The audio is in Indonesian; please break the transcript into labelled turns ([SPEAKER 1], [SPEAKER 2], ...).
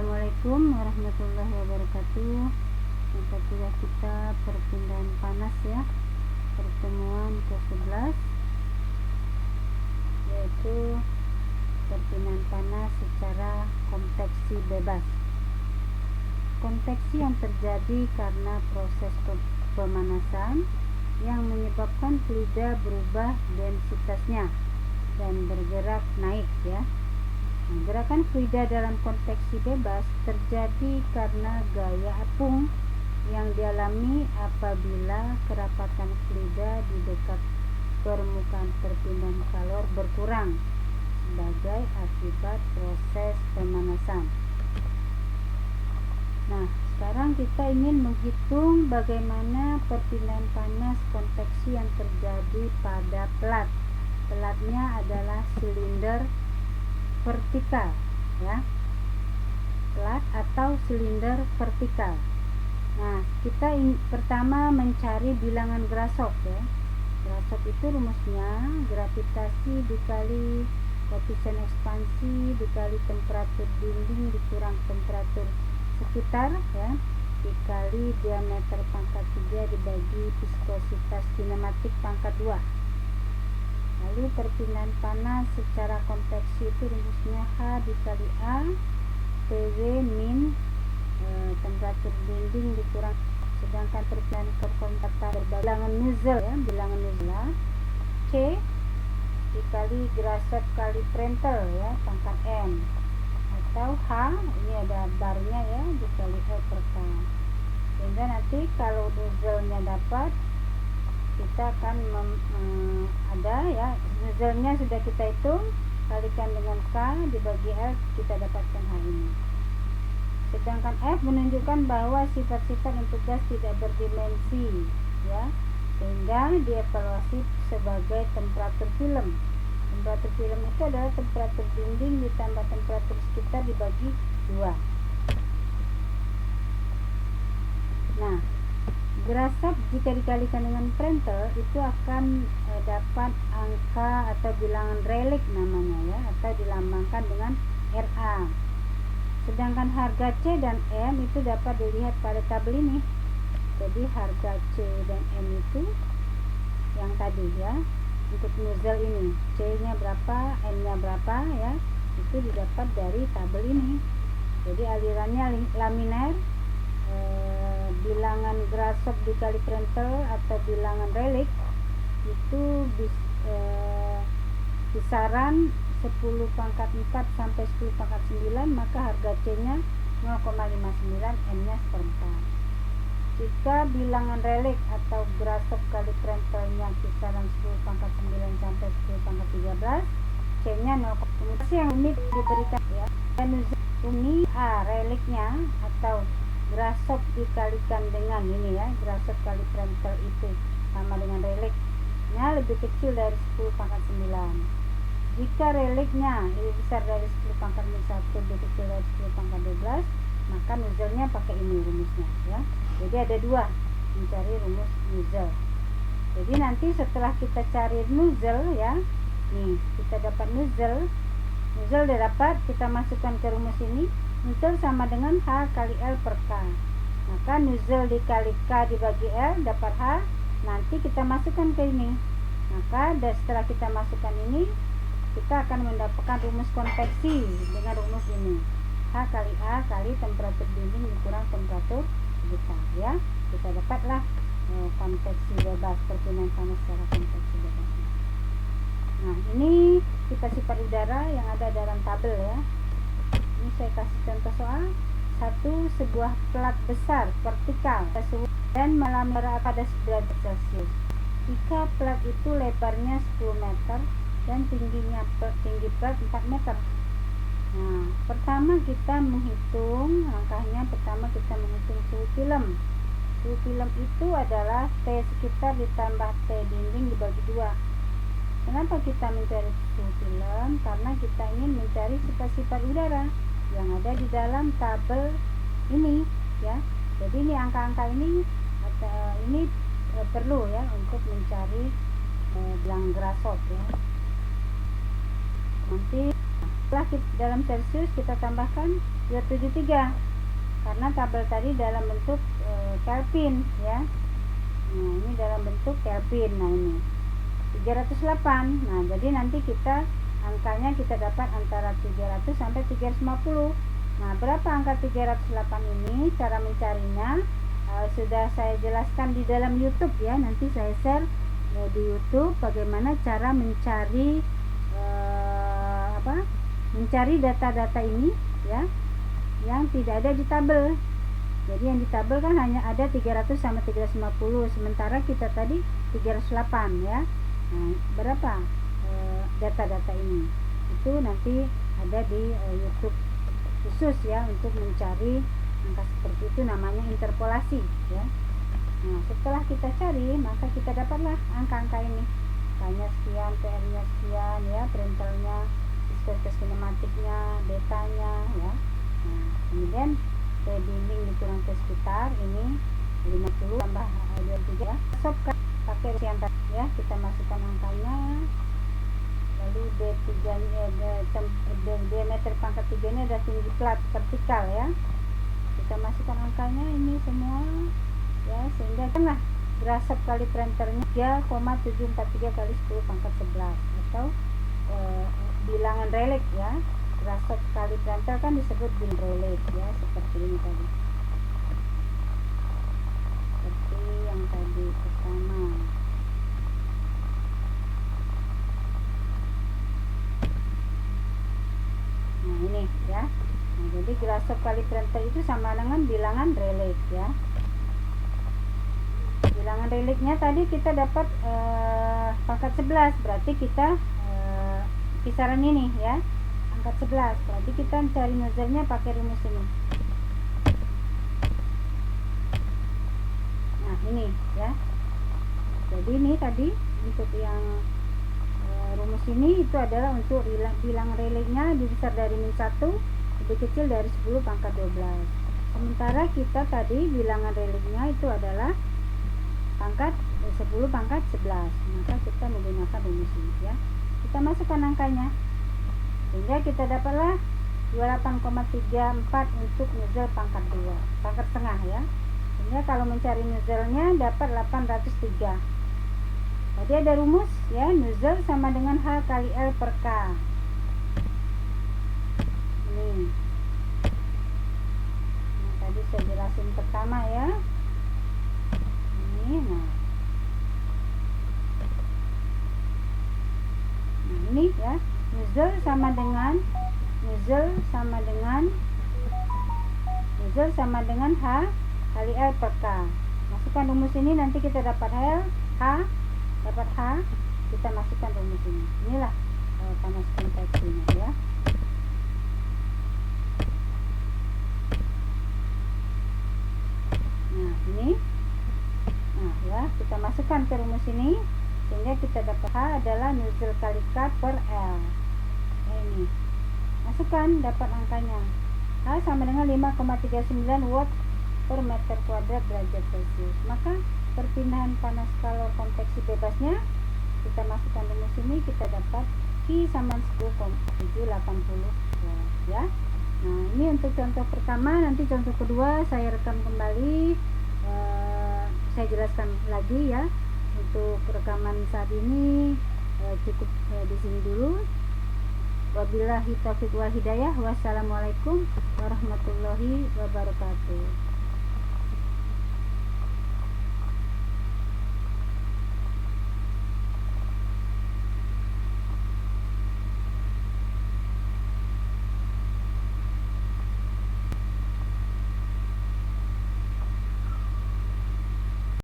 [SPEAKER 1] Assalamualaikum warahmatullahi wabarakatuh. Jumpa juga kita perpindahan panas ya, pertemuan ke-11, yaitu perpindahan panas secara konveksi bebas. Konveksi yang terjadi karena proses pemanasan yang menyebabkan fluida berubah densitasnya dan bergerak naik ya. Gerakan fluida dalam konveksi bebas terjadi karena gaya apung yang dialami apabila kerapatan fluida di dekat permukaan perpindahan kalor berkurang sebagai akibat proses pemanasan. Nah, sekarang kita ingin menghitung bagaimana perpindahan panas konveksi yang terjadi pada pelat. Pelatnya adalah silinder vertikal ya, pelat atau silinder vertikal. Nah, kita pertama mencari bilangan Grashof ya. Grashof itu rumusnya gravitasi dikali koefisien ekspansi dikali temperatur dinding dikurang temperatur sekitar ya, dikali diameter pangkat 3 dibagi viskositas kinematik pangkat 2. Lalu perpindahan panas secara konveksi itu rumusnya H dikali A PV min temperatur dinding dikurang, sedangkan perpindahan ke kontakta bilangan nozzle ya, bilangan nozzle C dikali Grashof kali Prandtl ya pangkat M, atau H ini ada barnya ya dikali L per K. Sehingga nanti kalau nozzle-nya dapat, kita akan ada ya, nozzle-nya sudah kita hitung, kalikan dengan K dibagi L, kita dapatkan H ini. Sedangkan F menunjukkan bahwa sifat-sifat untuk gas tidak berdimensi ya, sehingga dievaluasi sebagai temperatur film. Temperatur film itu adalah temperatur dinding ditambah temperatur sekitar dibagi 2. Nah, Grashof jika dikalikan dengan Prandtl itu akan dapat angka atau bilangan Rayleigh namanya ya, atau dilambangkan dengan Ra. Sedangkan harga C dan M itu dapat dilihat pada tabel ini. Jadi harga C dan M itu yang tadi ya, untuk nozzle ini C-nya berapa, M-nya berapa ya, itu didapat dari tabel ini. Jadi alirannya laminar, bilangan Grashof dikali Prandtl atau bilangan Rayleigh itu kisaran 10 pangkat 4 sampai 10 pangkat 9, maka harga C nya 0,59, M nya 1/4. Jika bilangan Rayleigh atau Grashof kali Prandtl nya kisaran 10 pangkat 9 sampai 10 pangkat 13, C nya 0. Kemudian yang unit diberikan ya, dan ini Rayleigh nya atau Grashof dikalikan dengan ini ya, Grashof kali Prandtl itu sama dengan Rayleigh nya lebih kecil dari 10 pangkat 9. Jika Rayleigh nya lebih besar dari 10 pangkat 1 lebih kecil dari 10 pangkat 12, maka nozzle-nya pakai ini rumusnya ya. Jadi ada dua, mencari rumus nozzle. Jadi nanti setelah kita cari nozzle ya, nih kita dapat nozzle udah dapat, kita masukkan ke rumus ini. Nozzle sama dengan H kali L per K, maka nozzle dikali K dibagi L dapat H. Nanti kita masukkan ke ini, maka setelah kita masukkan ini, kita akan mendapatkan rumus konveksi dengan rumus ini, H kali A kali temperatur dinding dikurang temperatur sekitar ya. Kita dapatlah konveksi bebas, perpindahan panas secara konveksi bebas. Nah, ini sifat-sifat udara yang ada dalam tabel ya. Ini saya kasih contoh soal. 1. Sebuah pelat besar vertikal dan melambung pada 9 derajat Celcius. Jika pelat itu lebarnya 10 meter dan tinggi pelat 4 meter. Nah, pertama kita menghitung langkahnya. Pertama kita menghitung suhu film. Suhu film itu adalah T sekitar ditambah T dinding dibagi 2. Kenapa kita mencari suhu film? Karena kita ingin mencari sifat-sifat udara yang ada di dalam tabel ini ya. Jadi ini angka-angka ini perlu ya untuk mencari bilangan Grashof ya. Nanti Setelah dalam Celsius kita tambahkan 273 karena tabel tadi dalam bentuk Kelvin ya. Nah ini dalam bentuk Kelvin. Nah ini 308. Nah jadi nanti kita angkanya kita dapat antara 300 sampai 350. Nah berapa angka 308 ini? Cara mencarinya sudah saya jelaskan di dalam YouTube ya. Nanti saya share di YouTube bagaimana cara mencari mencari data-data ini ya, yang tidak ada di tabel. Jadi yang di tabel kan hanya ada 300 sama 350, sementara kita tadi 308 ya. Nah, berapa data-data ini? Itu nanti ada di YouTube khusus ya untuk mencari angka seperti itu, namanya interpolasi ya. Nah, setelah kita cari, maka kita dapatlah angka-angka ini. K-nya sekian, PR-nya sekian ya, printernya, viscositas kinematiknya, betanya ya. Nah, kemudian T binding dikurang T sekitar ini 50 tambah 23 ya. Sopkan pakai rumus yang tadi ya, kita masukkan angkanya. Lalu D3 nya diameter pangkat 3 ini ada tinggi plat vertikal ya. Kita masukkan angkanya ini semua ya, sehingga kanlah grasop kali printernya 3,743 kali 10 pangkat 11 atau bilangan Rayleigh ya. Grasop kali printer kan disebut bilangan Rayleigh ya, seperti ini tadi, seperti yang tadi pertama. Nah ini ya. Nah, jadi grasop kali printer itu sama dengan bilangan Rayleigh ya. Bilangan Rayleigh-nya tadi kita dapat pangkat 11, berarti kita kisaran ini ya, pangkat 11. Berarti kita cari nozzle-nya pakai rumus ini. Nah ini ya. Jadi ini tadi untuk yang rumus ini itu adalah untuk bilangan Rayleigh-nya besar dari min 1, lebih kecil dari 10 pangkat 12. Sementara kita tadi bilangan Rayleigh-nya itu adalah pangkat 10 pangkat 11, maka kita menggunakan rumus ini ya. Kita masukkan angkanya sehingga kita dapatlah 28,34 untuk nozzle pangkat 2, pangkat setengah ya. Sehingga kalau mencari nozzle-nya dapat 803. Tadi ada rumus ya, nozzle sama dengan H kali L per K. Ini. Nah, tadi saya jelasin pertama ya. Ini nah ini ya, nozzle sama dengan H kali L per K. Masukkan rumus ini, nanti kita dapat H, kita masukkan rumus ini. Inilah panas konveksinya ya. Nah ini, nah ya, kita masukkan ke rumus ini sehingga kita dapat H adalah nozzle kali K per L. Nah, ini masukkan, dapat angkanya. H sama dengan 5,39 watt per meter kuadrat derajat Celcius. Maka perpindahan panas kalor konveksi bebasnya kita masukkan rumus ini, kita dapat Q sama 10,780 watt ya. Nah ini untuk contoh pertama. Nanti contoh kedua saya rekam kembali, saya jelaskan lagi ya. Untuk rekaman saat ini cukup di sini dulu. Wabillahi taufiq wal hidayah. Wassalamualaikum warahmatullahi wabarakatuh.